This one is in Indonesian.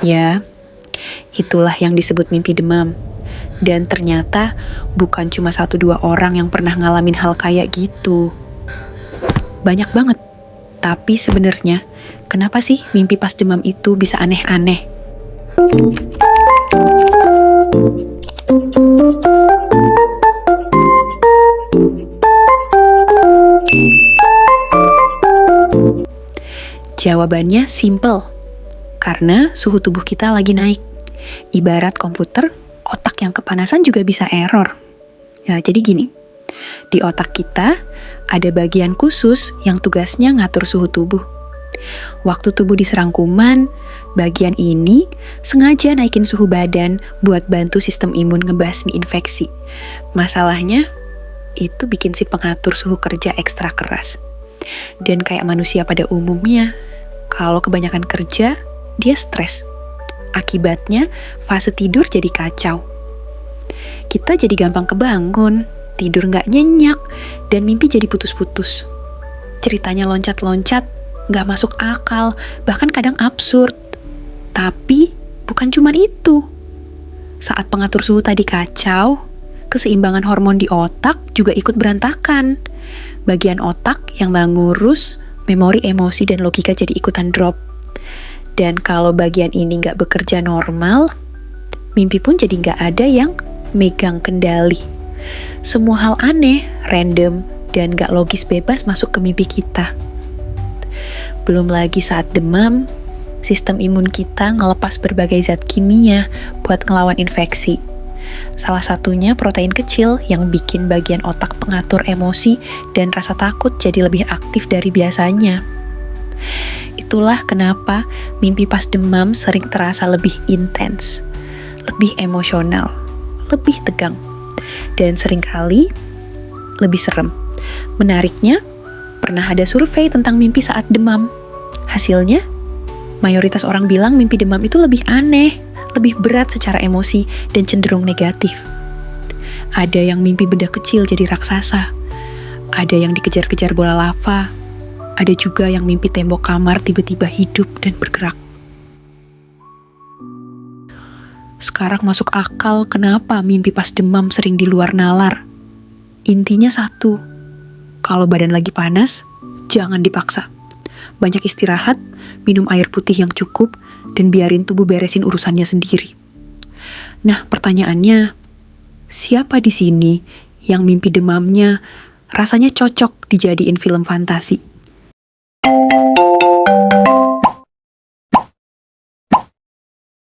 Ya, itulah yang disebut mimpi demam. Dan ternyata bukan cuma 1-2 orang yang pernah ngalamin hal kayak gitu. Banyak banget. Tapi sebenarnya, kenapa sih mimpi pas demam itu bisa aneh-aneh? Jawabannya simple. Karena suhu tubuh kita lagi naik. Ibarat komputer, otak yang kepanasan juga bisa error. Ya, jadi gini. Di otak kita ada bagian khusus yang tugasnya ngatur suhu tubuh. Waktu tubuh diserang kuman, bagian ini sengaja naikin suhu badan buat bantu sistem imun ngebasmi infeksi. Masalahnya, itu bikin si pengatur suhu kerja ekstra keras. Dan kayak manusia pada umumnya, kalau kebanyakan kerja, dia stres. Akibatnya, fase tidur jadi kacau. Kita jadi gampang kebangun, tidur nggak nyenyak, dan mimpi jadi putus-putus. Ceritanya loncat-loncat, nggak masuk akal, bahkan kadang absurd. Tapi, bukan cuma itu. Saat pengatur suhu tadi kacau, keseimbangan hormon di otak juga ikut berantakan. Bagian otak yang ngurus memori, emosi, dan logika jadi ikutan drop. Dan kalau bagian ini nggak bekerja normal, mimpi pun jadi nggak ada yang megang kendali. Semua hal aneh, random, dan nggak logis bebas masuk ke mimpi kita. Belum lagi saat demam, sistem imun kita ngelepas berbagai zat kimia buat ngelawan infeksi. Salah satunya protein kecil yang bikin bagian otak pengatur emosi dan rasa takut jadi lebih aktif dari biasanya. Itulah kenapa mimpi pas demam sering terasa lebih intens, lebih emosional, lebih tegang, dan seringkali lebih serem. Menariknya, pernah ada survei tentang mimpi saat demam. Hasilnya, mayoritas orang bilang mimpi demam itu lebih aneh, lebih berat secara emosi, dan cenderung negatif. Ada yang mimpi benda kecil jadi raksasa, ada yang dikejar-kejar bola lava, ada juga yang mimpi tembok kamar tiba-tiba hidup dan bergerak. Sekarang masuk akal kenapa mimpi pas demam sering di luar nalar. Intinya satu, kalau badan lagi panas, jangan dipaksa. Banyak istirahat, minum air putih yang cukup, dan biarin tubuh beresin urusannya sendiri. Nah, pertanyaannya, siapa di sini yang mimpi demamnya rasanya cocok dijadiin film fantasi?